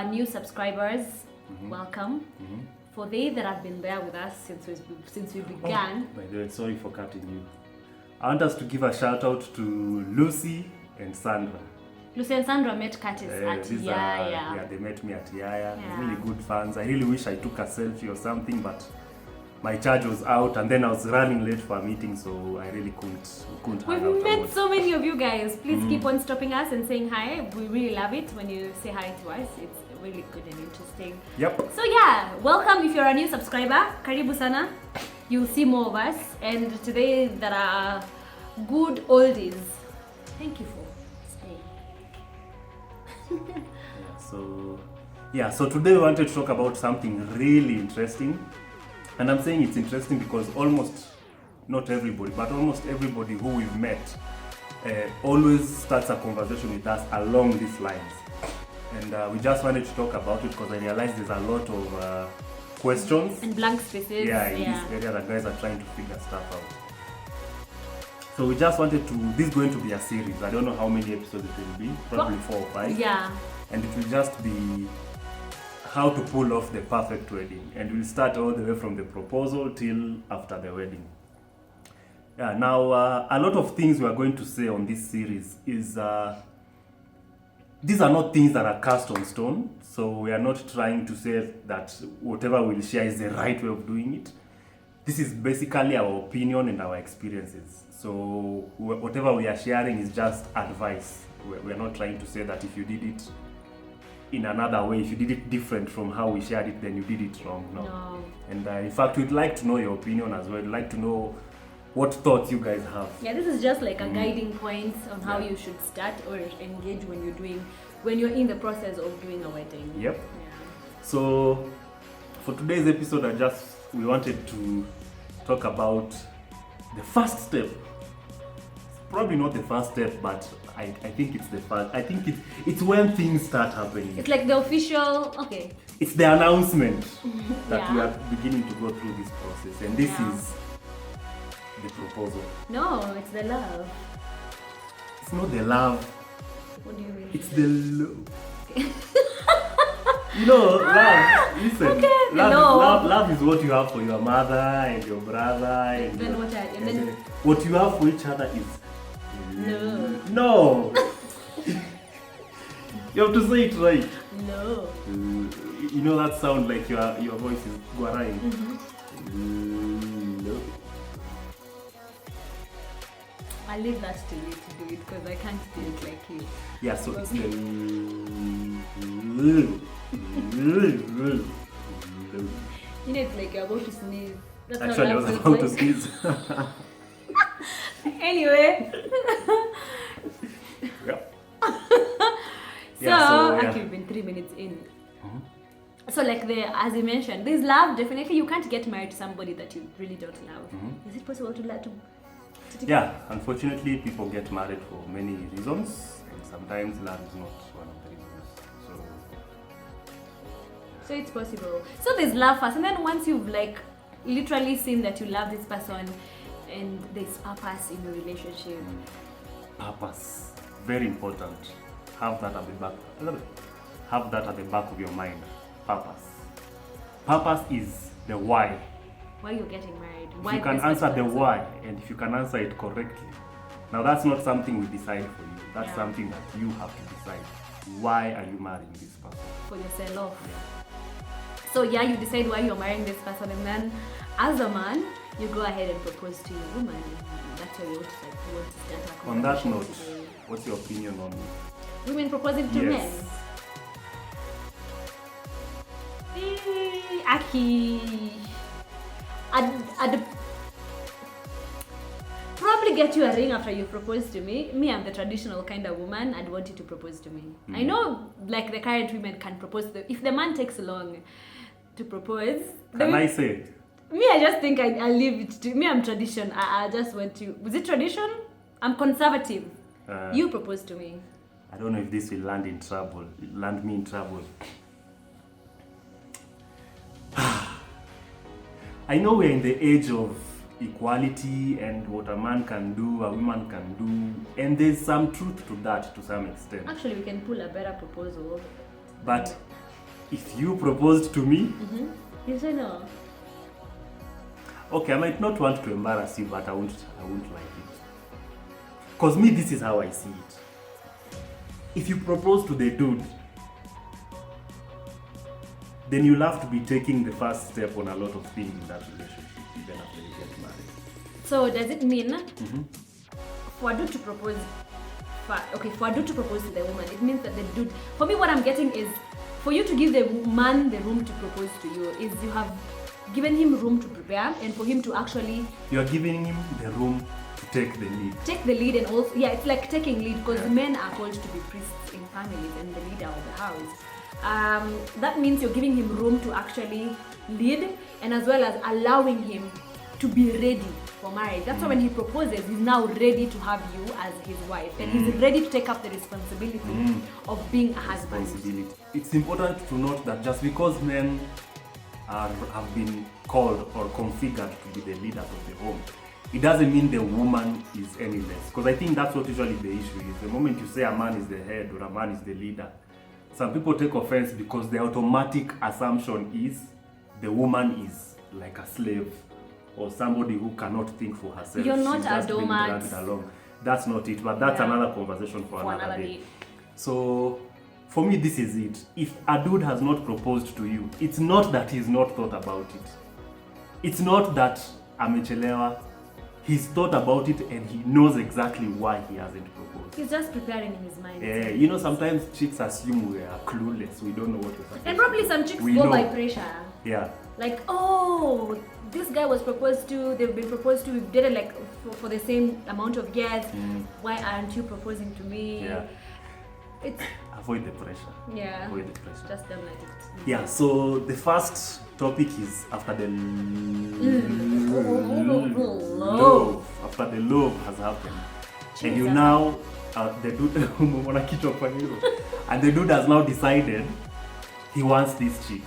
our new subscribers, welcome. For they that have been there with us since we began. By the way, sorry for cutting you. I want us to give a shout out to Lucy and Sandra. Lucy and Sandra met Curtis at Yaya. Yeah, they met me at Yaya. Really good fans. I really wish I took a selfie or something, but my charge was out and then I was running late for a meeting, so I really couldn't hang out. We've met so many of you guys. Please keep on stopping us and saying hi. We really love it when you say hi to us. It's really good and interesting. Yep. So yeah, welcome if you're a new subscriber. Karibu sana. You'll see more of us. And today there are good oldies. Thank you for staying. So today we wanted to talk about something really interesting. And I'm saying it's interesting because almost everybody who we've met always starts a conversation with us along these lines. And we just wanted to talk about it because I realized there's a lot of questions. And blank spaces. Yeah, in this area that guys are trying to figure stuff out. So we just wanted to, this is going to be a series. I don't know how many episodes it will be, probably 4 or 5. Yeah. And it will just be how to pull off the perfect wedding, and we'll start all the way from the proposal till after the wedding. Yeah, now a lot of things we are going to say on this series is these are not things that are cast on stone, so we are not trying to say that whatever we'll share is the right way of doing it. This is basically our opinion and our experiences, so whatever we are sharing is just advice. We are not trying to say that if you did it in another way, if you did it different from how we shared it, then you did it wrong. No. And in fact, we'd like to know your opinion as well. We'd like to know what thoughts you guys have. Yeah, this is just like a guiding point on how you should start or engage when you're in the process of doing a wedding. Yep. Yeah. So for today's episode, we wanted to talk about the first step. Probably not the first step, but I think it's the first. I think it's when things start happening. It's like the official, okay. It's the announcement that we are beginning to go through this process, and this is the proposal. No, it's the love. It's not the love. What do you mean? It's the love. Love. Listen. Okay, love is what you have for your mother and your brother, and then what you have for each other is. No. You have to say it right. No. You know that sound like your voice is guaraing. No. I'll leave that to you to do it because I can't do it like you. Yeah, so it's the it's like you're about to sneeze. That's actually I was about to sneeze. Anyway. Actually we've been 3 minutes in. So like as you mentioned, there's love. Definitely you can't get married to somebody that you really don't love. Is it possible to love to Yeah, unfortunately people get married for many reasons, and sometimes love is not one of the reasons. So it's possible. So there's love first, and then once you've like literally seen that you love this person and there's purpose in your relationship. Purpose, very important. Have that at the back. Have that at the back of your mind. Purpose. Purpose is the why. Why you're getting married? If you can answer the why, and if you can answer it correctly, now that's not something we decide for you. That's something that you have to decide. Why are you marrying this person? For yourself. So you decide why you're marrying this person, and then as a man, you go ahead and propose to your woman. That's how you want to start. On that note, what's your opinion on women proposing to men? Aki, I'd probably get you a ring after you propose to me. Me, I'm the traditional kind of woman. I'd want you to propose to me. I know, like the current women can propose. If the man takes long to propose, can I say? Me, I just think I leave it to me. I'm tradition. I just want to. Was it tradition? I'm conservative. You propose to me. I don't know if this will land me in trouble. I know we're in the age of equality and what a man can do, a woman can do, and there's some truth to that to some extent. Actually, we can pull a better proposal. But if you proposed to me, You say no. okay, I might not want to embarrass you, but I won't like it. Because me, this is how I see it. If you propose to the dude, then you'll have to be taking the first step on a lot of things in that relationship, even after you get married. So does it mean for a dude to propose, for a dude to propose to the woman, it means that the dude, for me what I'm getting is, for you to give the man the room to propose to you, is you have given him room to prepare, and for him to actually... You're giving him the room to take the lead. Take the lead, and also, yeah, it's like taking lead, because men are called to be priests in families and the leader of the house. That means you're giving him room to actually lead, and as well as allowing him to be ready for marriage. That's why when he proposes, he's now ready to have you as his wife, and he's ready to take up the responsibility of being a husband. It's important to note that just because men have been called or configured to be the leaders of the home, it doesn't mean the woman is any less. Because I think that's what usually the issue is. The moment you say a man is the head or a man is the leader, some people take offense because the automatic assumption is the woman is like a slave or somebody who cannot think for herself. You're not She's a just being doormat. dragged along. That's not it, but that's another conversation for another day. So for me, this is it. If a dude has not proposed to you, it's not that he's not thought about it. It's not that amechelewa. He's thought about it and he knows exactly why he hasn't proposed. He's just preparing in his mind. You know, sometimes chicks assume we are clueless. We don't know what we're supposed And probably some chicks We go know. by pressure. Yeah. Like, oh, this guy was proposed to, they've been proposed to, we've dated like for the same amount of years. Why aren't you proposing to me? Yeah. It's, Avoid the pressure. yeah. Avoid the pressure. Just don't let it. Yeah, so the first topic is after the love. After the love has happened. And you now, the dude, and the dude has now decided he wants this chick.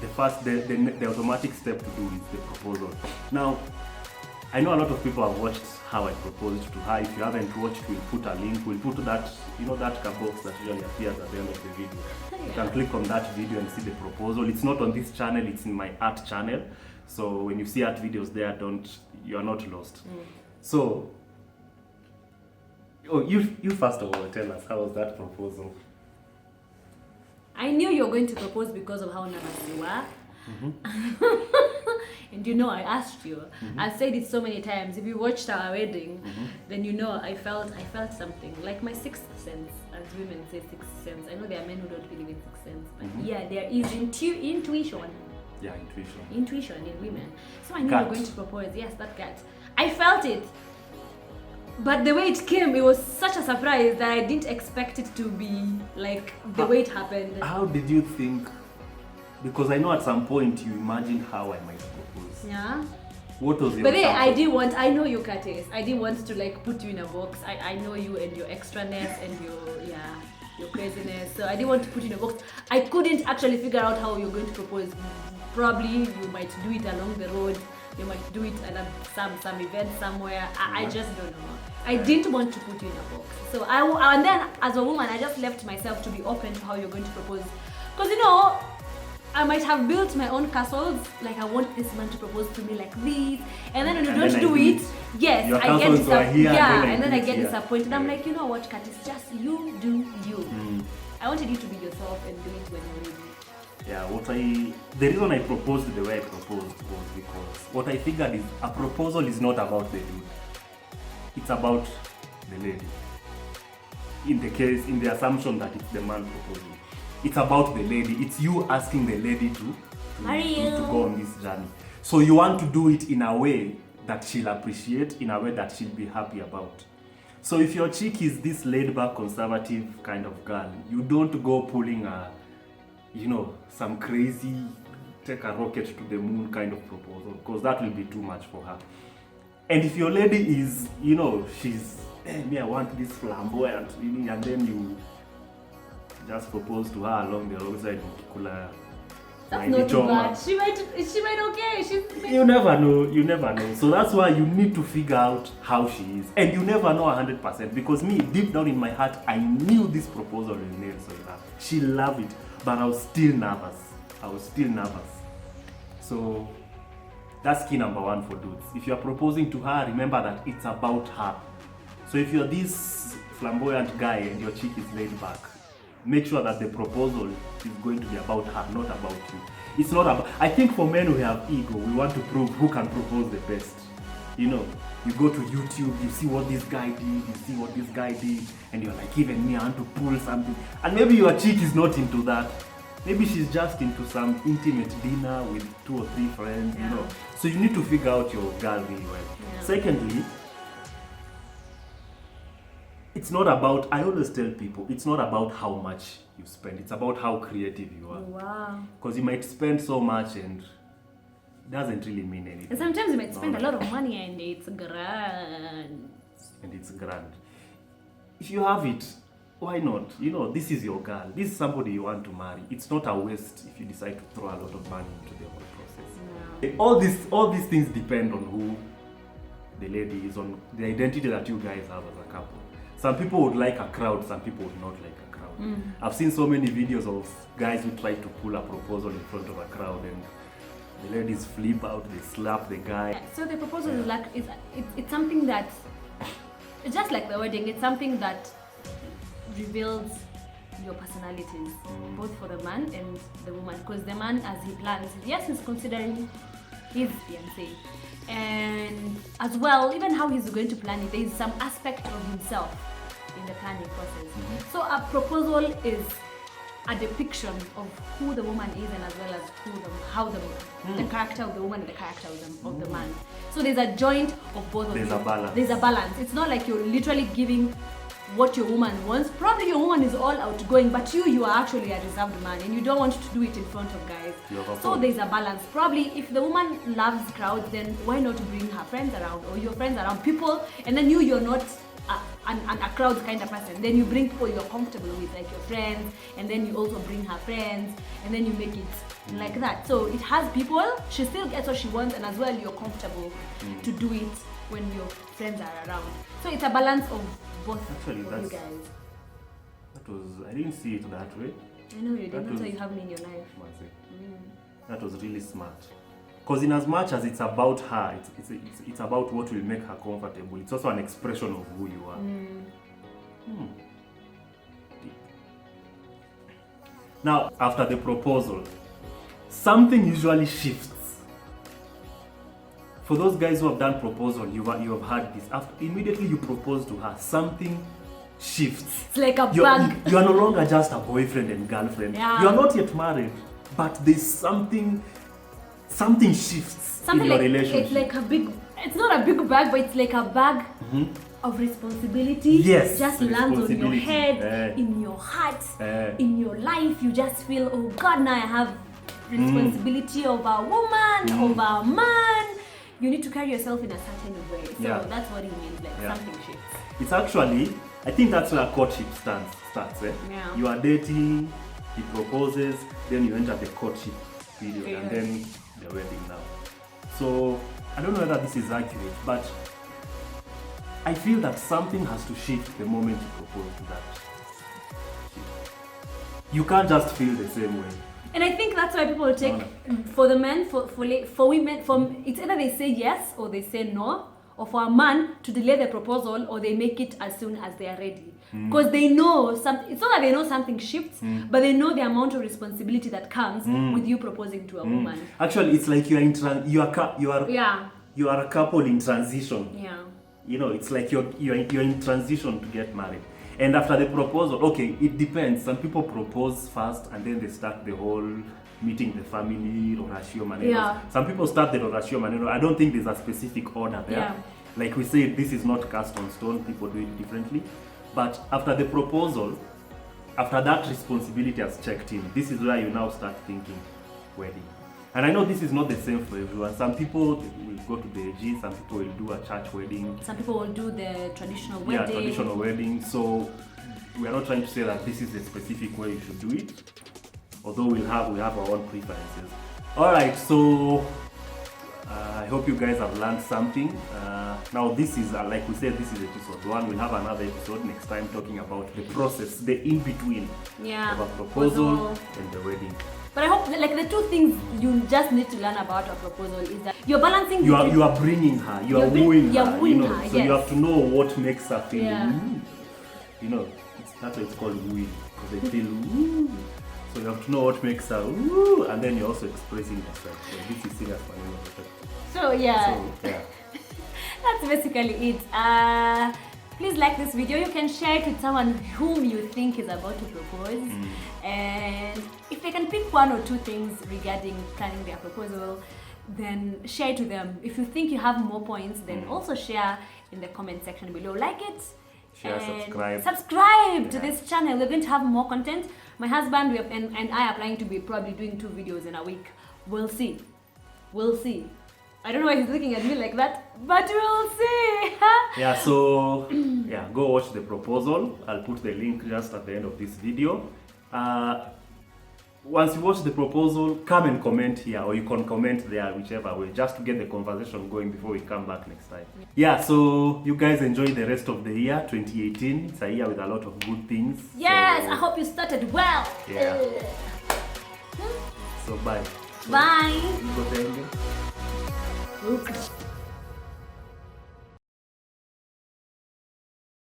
The automatic step to do is the proposal. Now, I know a lot of people have watched how I proposed to her. If you haven't watched, we'll put a link. We'll put that, that box that usually appears at the end of the video. You can click on that video and see the proposal. It's not on this channel, it's in my art channel. So when you see art videos there, you are not lost. So, you first of all tell us, how was that proposal? I knew you were going to propose because of how nervous you were. And I asked you. I've said it so many times. If you watched our wedding, then I felt something. Like my sixth sense, as women say sixth sense. I know there are men who don't believe in sixth sense, but yeah, there is intuition. Yeah, intuition. Intuition in women. So I knew you were going to propose. Yes, that gut. I felt it. But the way it came, it was such a surprise that I didn't expect it to be like the way it happened. How did you think? Because I know at some point you imagined how I might propose. Yeah. What was your But then sample? I know you, Curtis. I didn't want to like put you in a box. I know you and your extraness and your craziness. So I didn't want to put you in a box. I couldn't actually figure out how you're going to propose. Probably you might do it along the road. You might do it at some event somewhere. I just don't know. I didn't want to put you in a box. So and then as a woman, I just left myself to be open to how you're going to propose. Because I might have built my own castles. Like I want this man to propose to me like this, and then when you don't do it, yes, your I get disappointed. and then I get here. disappointed. I'm like, you know what, Curtis, just you do you. I wanted you to be yourself and do it when you're ready. Yeah, the reason I proposed the way I proposed was because what I figured is a proposal is not about the dude. It's about the lady. In the assumption that it's the man proposing. It's about the lady. It's you asking the lady to go on this journey. So you want to do it in a way that she'll appreciate, in a way that she'll be happy about. So if your chick is this laid-back, conservative kind of girl, you don't go pulling some crazy, take a rocket to the moon kind of proposal, because that will be too much for her. And if your lady is, she's, I want this flamboyant, and then you just propose to her along the roadside, That's not too bad. She might okay. You never know. So that's why you need to figure out how she is. And you never know 100%. Because me, deep down in my heart, I knew this proposal will nail Soila. She loved it. But I was still nervous. So that's key number one for dudes. If you're proposing to her, remember that it's about her. So if you're this flamboyant guy and your chick is laid back, make sure that the proposal is going to be about her, not about you. It's not about, I think for men who have ego, we want to prove who can propose the best. You know, you go to YouTube, you see what this guy did, and you're like, even me, I want to pull something. And maybe your chick is not into that. Maybe she's just into some intimate dinner with 2 or 3 friends, you know. So you need to figure out your girl really well. Yeah. Secondly, it's not about, I always tell people, it's not about how much you spend. It's about how creative you are. Wow. Because you might spend so much and it doesn't really mean anything. And sometimes you might spend a lot of money and it's grand. If you have it, why not? You know, this is your girl. This is somebody you want to marry. It's not a waste if you decide to throw a lot of money into the whole process. Yeah. All these things depend on who the lady is, on the identity that you guys have as a couple. Some people would like a crowd, some people would not like a crowd. I've seen so many videos of guys who try to pull a proposal in front of a crowd and the ladies flip out, they slap the guy. Yeah, so the proposal is like, it's something that, it's just like the wedding, it's something that reveals your personalities, both for the man and the woman. Because the man, as he plans, yes, he's considering his fiancée. And as well, even how he's going to plan it, there is some aspect of himself in the planning process. So a proposal is a depiction of who the woman is, and as well as the character of the woman and the character of the man. So there's a joint of both of them. There's a balance. It's not like you're literally giving what your woman wants. Probably your woman is all outgoing, but you are actually a reserved man and you don't want to do it in front of guys. So there's a balance. Probably if the woman loves crowds, then why not bring her friends around or your friends around, people, and then you're not a crowd kind of person. Then you bring people you're comfortable with, like your friends, and then you also bring her friends, and then you make it like that. So it has people, she still gets what she wants, and as well you're comfortable to do it when your friends are around. So it's a balance of both. Actually, of you guys. I didn't see it that way. I know you did. That's why you have me in your life. That was really smart. Because in as much as it's about her, it's about what will make her comfortable. It's also an expression of who you are. Now, after the proposal, something usually shifts. For those guys who have done proposal, you have had this. Immediately you propose to her, something shifts. It's like a bug. You are no longer just a boyfriend and girlfriend. Yeah. You are not yet married, but there's something shifts in your relationship. It's like it's not a big bag, but it's like a bag of responsibility. Yes. Just lands on your head, in your heart, in your life. You just feel, oh God, now I have responsibility over a woman, over a man. You need to carry yourself in a certain way. So that's what it means, like something shifts. It's actually, I think that's where courtship starts. Yeah. You are dating, he proposes, then you enter the courtship period, and then the wedding now. So I don't know whether this is accurate, but I feel that something has to shift the moment you propose to that. You can't just feel the same way. And I think that's why people take, for the men, for women, it's either they say yes or they say no, or for a man to delay the proposal or they make it as soon as they are ready. Because they know it's not that they know something shifts, but they know the amount of responsibility that comes with you proposing to a woman. Actually, it's like you are a couple in transition. Yeah. You know, it's like you're in transition to get married. And after the proposal, okay, it depends. Some people propose first and then they start the whole meeting the family, Rorashio Manero. Yeah. Some people start the Rorashio Manero. I don't think there's a specific order there. Yeah. Like we say, this is not cast on stone, people do it differently. But after the proposal, after that responsibility has checked in, this is where you now start thinking wedding. And I know this is not the same for everyone. Some people will go to the AG, some people will do a church wedding. Some people will do the traditional wedding. Yeah, traditional wedding. So we are not trying to say that this is the specific way you should do it. although we have our own preferences. All right, so I hope you guys have learned something. Now this is, like we said, this is episode 1. We'll have another episode next time talking about the process, the in-between of a proposal and the wedding. But I hope like the two things you just need to learn about a proposal is that you're balancing. You are bringing her, you are wooing her, you know. Her, so you have to know what makes her feel. You know, that's why it's called wooing, because they feel woo. So you have to know what makes her woo, and then you're also expressing yourself. So this is serious for you. So yeah. Yeah. That's basically it. Please like this video. You can share it with someone whom you think is about to propose. And if they can pick 1 or 2 things regarding planning their proposal, then share it to them. If you think you have more points, then also share in the comment section below. Like it. Share, and subscribe to this channel. We're going to have more content. My husband and I are planning to be probably doing 2 videos in a week. We'll see. I don't know why he's looking at me like that, but we'll see. Yeah, so yeah, go watch the proposal. I'll put the link just at the end of this video. Once you watch the proposal, come and comment here, or you can comment there, whichever way, just to get the conversation going before we come back next time. Yeah, so you guys enjoy the rest of the year, 2018. It's a year with a lot of good things. Yes, so, I hope you started well. Yeah. So bye. Bye. You go there again? Oops.